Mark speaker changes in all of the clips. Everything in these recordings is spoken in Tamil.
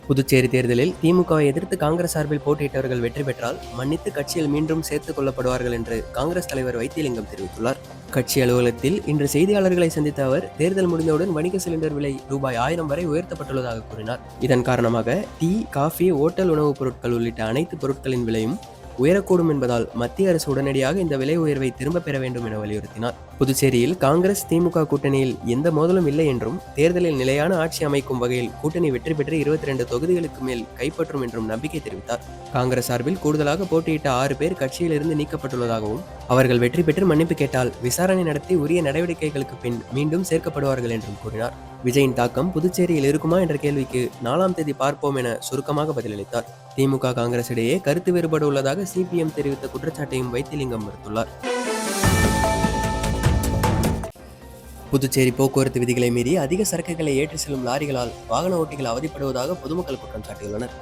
Speaker 1: புதுச்சேரி தேர்தலில் திமுகவை எதிர்த்து காங்கிரஸ் சார்பில் போட்டியிட்டவர்கள் வெற்றி பெற்றால் மன்னித்து கட்சியில் மீண்டும் சேர்த்துக் கொள்ளப்படுவார்கள் என்று காங்கிரஸ் தலைவர் வைத்திலிங்கம் தெரிவித்துள்ளார். கட்சி அலுவலகத்தில் இன்று செய்தியாளர்களை சந்தித்த அவர், தேர்தல் முடிந்தவுடன் வணிக சிலிண்டர் விலை ரூபாய் 1000 வரை உயர்த்தப்பட்டுள்ளதாக கூறினார். இதன் காரணமாக டீ, காஃபி, ஓட்டல் உணவுப் பொருட்கள் உள்ளிட்ட அனைத்து பொருட்களின் விலையும் உயரக்கூடும் என்பதால் மத்திய அரசு உடனடியாக இந்த விலை உயர்வை திரும்பப் பெற வேண்டும் என வலியுறுத்தினார். புதுச்சேரியில் காங்கிரஸ், திமுக கூட்டணியில் எந்த மோதலும் இல்லை என்றும், தேர்தலில் நிலையான ஆட்சி அமைக்கும் வகையில் கூட்டணி வெற்றி பெற்று 22 தொகுதிகளுக்கு மேல் கைப்பற்றும் என்றும் நம்பிக்கை தெரிவித்தார். காங்கிரஸ் சார்பில் கூடுதலாக போட்டியிட்ட 6 பேர் கட்சியிலிருந்து நீக்கப்பட்டுள்ளதாகவும், அவர்கள் வெற்றி பெற்று மன்னிப்பு கேட்டால் விசாரணை நடத்தி உரிய நடவடிக்கைகளுக்கு பின் மீண்டும் சேர்க்கப்படுவார்கள் என்றும் கூறினார். விஜயின் தாக்கம் புதுச்சேரியில் இருக்குமா என்ற கேள்விக்கு 4ஆம் தேதி பார்ப்போம் என சுருக்கமாக பதிலளித்தார். திமுக, காங்கிரஸ் இடையே கருத்து வேறுபாடு உள்ளதாக சிபிஎம் தெரிவித்த குற்றச்சாட்டையும் வைத்திலிங்கம் மறுத்துள்ளார். புதுச்சேரி போக்குவரத்து விதிகளை மீறி அதிக சரக்குகளை ஏற்றி செல்லும் லாரிகளால் வாகன ஓட்டிகள் அவதிப்படுவதாக பொதுமக்கள் குற்றம் சாட்டியுள்ளனர்.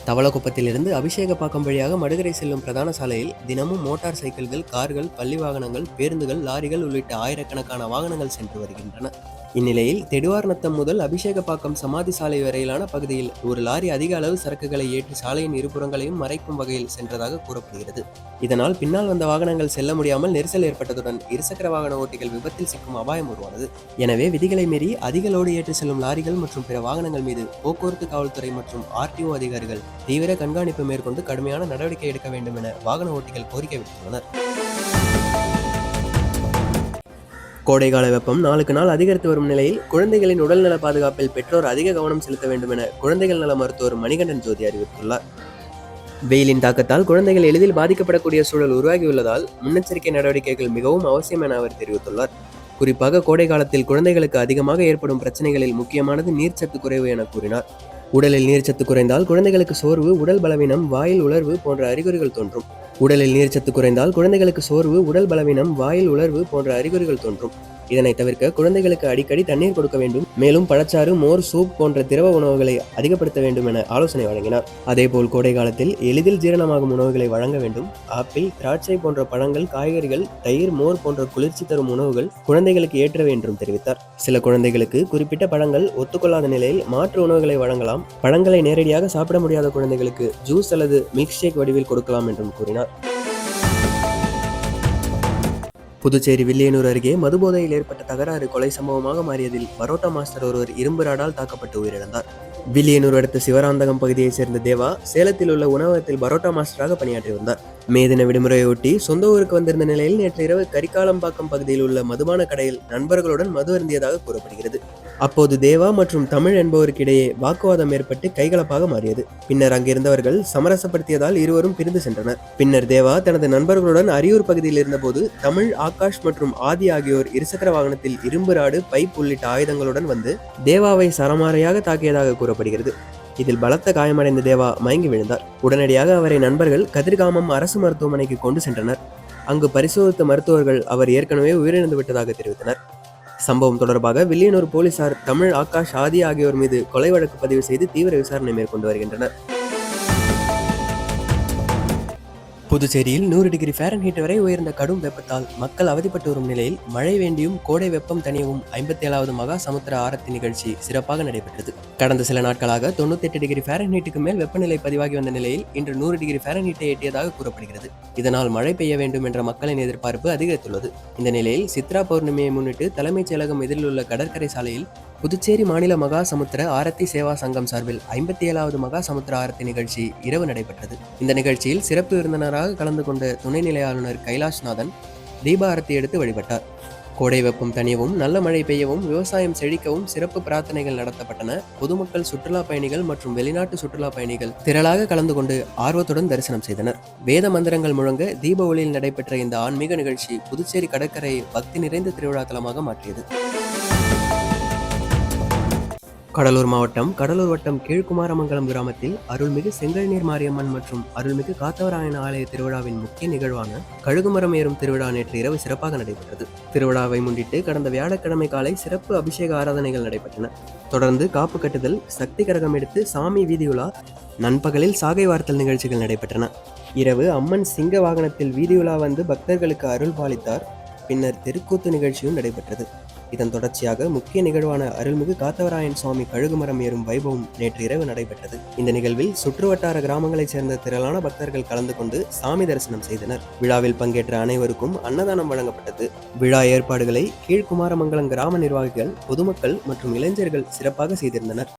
Speaker 1: தவளக்குப்பத்திலிருந்து அபிஷேகப்பாக்கம் வழியாக மடுகரை செல்லும் பிரதான சாலையில் தினமும் மோட்டார் சைக்கிள்கள், கார்கள், பள்ளி வாகனங்கள், பேருந்துகள், லாரிகள் உள்ளிட்ட ஆயிரக்கணக்கான வாகனங்கள் சென்று வருகின்றன. இந்நிலையில் தெடுவார்நத்தம் முதல் அபிஷேகப்பாக்கம் சமாதி சாலை வரையிலான பகுதியில் ஒரு லாரி அதிக அளவு சரக்குகளை ஏற்றி சாலையின் இருபுறங்களையும் மறைக்கும் வகையில் சென்றதாக கூறப்படுகிறது. இதனால் பின்னால் வந்த வாகனங்கள் செல்ல முடியாமல் நெரிசல் ஏற்பட்டதுடன் இருசக்கர வாகன ஓட்டிகள் விபத்தில் சிக்கும் அபாயம் உருவானது. எனவே விதிகளை மீறி அதிக லோடு ஏற்றி செல்லும் லாரிகள் மற்றும் பிற வாகனங்கள் மீது போக்குவரத்து காவல்துறை மற்றும் RTO அதிகாரிகள் தீவிர கண்காணிப்பு மேற்கொண்டு கடுமையான நடவடிக்கை எடுக்க வேண்டும் என வாகன ஓட்டிகள் கோரிக்கை விடுத்துள்ளனர். கோடைகால வெப்பம் நாளுக்கு நாள் அதிகரித்து வரும் நிலையில் குழந்தைகளின் உடல்நல பாதுகாப்பில் பெற்றோர் அதிக கவனம் செலுத்த வேண்டும் என குழந்தைகள் நல மருத்துவர் மணிகண்டன் ஜோதி அறிவித்துள்ளார். வெயிலின் தாக்கத்தால் குழந்தைகள் எளிதில் பாதிக்கப்படக்கூடிய சூழல் உருவாகியுள்ளதால் முன்னெச்சரிக்கை நடவடிக்கைகள் மிகவும் அவசியம் என அவர் தெரிவித்துள்ளார். குறிப்பாக கோடை காலத்தில் குழந்தைகளுக்கு அதிகமாக ஏற்படும் பிரச்சனைகளில் முக்கியமானது நீர்ச்சத்து குறைவு என கூறினார். உடலில் நீர்ச்சத்து குறைந்தால் குழந்தைகளுக்கு சோர்வு, உடல் பலவீனம், வாயில் உலர்வு போன்ற அறிகுறிகள் தோன்றும். உடலில் நீர்ச்சத்து குறைந்தால் குழந்தைகளுக்கு சோர்வு, உடல் பலவீனம், வாயில் உலர்வு போன்ற அறிகுறிகள் தோன்றும். இதனை தவிர்க்க குழந்தைகளுக்கு அடிக்கடி தண்ணீர் கொடுக்க வேண்டும். மேலும் பழச்சாறு, மோர், சூப் போன்ற திரவ உணவுகளை அதிகப்படுத்த வேண்டும் என ஆலோசனை வழங்கினார். அதேபோல் கோடை காலத்தில் எளிதில் ஜீரணமாகும் உணவுகளை வழங்க வேண்டும். ஆப்பிள், திராட்சை போன்ற பழங்கள், காய்கறிகள், தயிர், மோர் போன்ற குளிர்ச்சி தரும் உணவுகள் குழந்தைகளுக்கு ஏற்றவை என்றும் தெரிவித்தார். சில குழந்தைகளுக்கு குறிப்பிட்ட பழங்கள் ஒத்துக்கொள்ளாத நிலையில் மாற்று உணவுகளை வழங்கலாம். பழங்களை நேரடியாக சாப்பிட முடியாத குழந்தைகளுக்கு ஜூஸ் அல்லது மில்க் ஷேக் வடிவில் கொடுக்கலாம் என்றும் கூறினார். புதுச்சேரி வில்லியனூர் அருகே மதுபோதையில் ஏற்பட்ட தகராறு கொலை சம்பவமாக மாறியதில் பரோட்டா மாஸ்டர் ஒருவர் இரும்பு ராடால் தாக்கப்பட்டு உயிரிழந்தார். வில்லியனூர் அடுத்த சிவராந்தகம் பகுதியைச் சேர்ந்த தேவா சேலத்தில் உள்ள உணவகத்தில் பரோட்டா மாஸ்டராக பணியாற்றி வந்தார். மே தின விடுமுறையொட்டி சொந்த ஊருக்கு வந்திருந்த நிலையில் நேற்று இரவு கரிக்காலம்பாக்கம் பகுதியில் உள்ள மதுபான கடையில் நண்பர்களுடன் மது அருந்தியதாக கூறப்படுகிறது. அப்போது தேவா மற்றும் தமிழ் என்பவருக்கு இடையே வாக்குவாதம் ஏற்பட்டு கைகலப்பாக மாறியது. பின்னர் அங்கிருந்தவர்கள் சமரசப்படுத்தியதால் இருவரும் பிரிந்து சென்றனர். பின்னர் தேவா தனது நண்பர்களுடன் அரியூர் பகுதியில் இருந்தபோது தமிழ், ஆகாஷ் மற்றும் ஆதி ஆகியோர் இருசக்கர வாகனத்தில் இரும்பு ராடு, பைப் உள்ளிட்ட ஆயுதங்களுடன் வந்து தேவாவை சரமாரியாக தாக்கியதாக கூறப்படுகிறது. இதில் பலத்த காயமடைந்த தேவா மயங்கி விழுந்தார். உடனடியாக அவரை நண்பர்கள் கதிர்காமம் அரசு மருத்துவமனைக்கு கொண்டு சென்றனர். அங்கு பரிசோதித்த மருத்துவர்கள் அவர் ஏற்கனவே உயிரிழந்து விட்டதாக தெரிவித்தனர். சம்பவம் தொடர்பாக வில்லியனூர் போலீசார் தமிழ், ஆகாஷ், ஆதி ஆகியோர் மீது கொலை வழக்கு பதிவு செய்து தீவிர விசாரணை மேற்கொண்டு வருகின்றனர். புதுச்சேரியில் 100 டிகிரி ஃபாரன்ஹீட் வரை உயர்ந்த கடும் வெப்பத்தால் மக்கள் அவதிப்பட்டு வரும் நிலையில் மழை வேண்டியும் கோடை வெப்பம் தணியவும் 57வது மகா சமுத்திர ஆரத்தி நிகழ்ச்சி சிறப்பாக நடைபெற்றது. கடந்த சில நாட்களாக 98 டிகிரி ஃபாரன்ஹீட்டுக்கு மேல் வெப்பநிலை பதிவாகி வந்த நிலையில் இன்று 100 டிகிரி ஃபாரன்ஹீட்டை எட்டியதாக கூறப்படுகிறது. இதனால் மழை பெய்ய வேண்டும் என்ற மக்களின் எதிர்பார்ப்பு அதிகரித்துள்ளது. இந்த நிலையில் சித்ரா பௌர்ணமியை முன்னிட்டு தலைமைச் செயலகம் எதிரிலுள்ள கடற்கரை சாலையில் புதுச்சேரி மாநில மகா சமுத்திர ஆரத்தி சேவா சங்கம் சார்பில் 57வது மகா சமுத்திர ஆரத்தி நிகழ்ச்சி இரவு நடைபெற்றது. இந்த நிகழ்ச்சியில் சிறப்பு விருந்தினராக கலந்து கொண்ட துணைநிலை ஆளுநர் கைலாஷ்நாதன் தீப ஆரத்தி எடுத்து வழிபட்டார். கோடை வெப்பம் தணியவும், நல்ல மழை பெய்யவும், விவசாயம் செழிக்கவும் சிறப்பு பிரார்த்தனைகள் நடத்தப்பட்டன. பொதுமக்கள், சுற்றுலா பயணிகள் மற்றும் வெளிநாட்டு சுற்றுலா பயணிகள் திரளாக கலந்து கொண்டு ஆர்வத்துடன் தரிசனம் செய்தனர். வேத மந்திரங்கள் முழங்க தீப ஒளியில் நடைபெற்ற இந்த ஆன்மீக நிகழ்ச்சி புதுச்சேரி கடற்கரையை பக்தி நிறைந்த திருவிழா தலமாக மாற்றியது. கடலூர் மாவட்டம் கடலூர் வட்டம் கீழ்குமாரமங்கலம் கிராமத்தில் அருள்மிகு செங்கல்நீர் மாரியம்மன் மற்றும் அருள்மிகு காத்தவராயன் ஆலய திருவிழாவின் முக்கிய நிகழ்வான கழுகுமரம் ஏறும் திருவிழா நேற்று இரவு சிறப்பாக நடைபெற்றது. திருவிழாவை முன்னிட்டு கடந்த வியாழக்கிழமை காலை சிறப்பு அபிஷேக ஆராதனைகள் நடைபெற்றன. தொடர்ந்து காப்பு கட்டுதல், சக்தி கரகம் எடுத்து சாமி வீதியுலா, நண்பகலில் சாகை வார்த்தல் நிகழ்ச்சிகள் நடைபெற்றன. இரவு அம்மன் சிங்க வாகனத்தில் வீதியுலா வந்து பக்தர்களுக்கு அருள் பாலித்தார். பின்னர் தெருக்கூத்து நிகழ்ச்சியும் நடைபெற்றது. இதன் தொடர்ச்சியாக முக்கிய நிகழ்வான அருள்மிகு காத்தவராயன் சுவாமி கழுகுமரம் ஏறும் வைபவம் நேற்று இரவு நடைபெற்றது. இந்த நிகழ்வில் சுற்றுவட்டார கிராமங்களைச் சேர்ந்த திரளான பக்தர்கள் கலந்து கொண்டு சாமி தரிசனம் செய்தனர். விழாவில் பங்கேற்ற அனைவருக்கும் அன்னதானம் வழங்கப்பட்டது. விழா ஏற்பாடுகளை கீழ்குமாரமங்கலம் கிராம நிர்வாகிகள், பொதுமக்கள் மற்றும் இளைஞர்கள் சிறப்பாக செய்திருந்தனர்.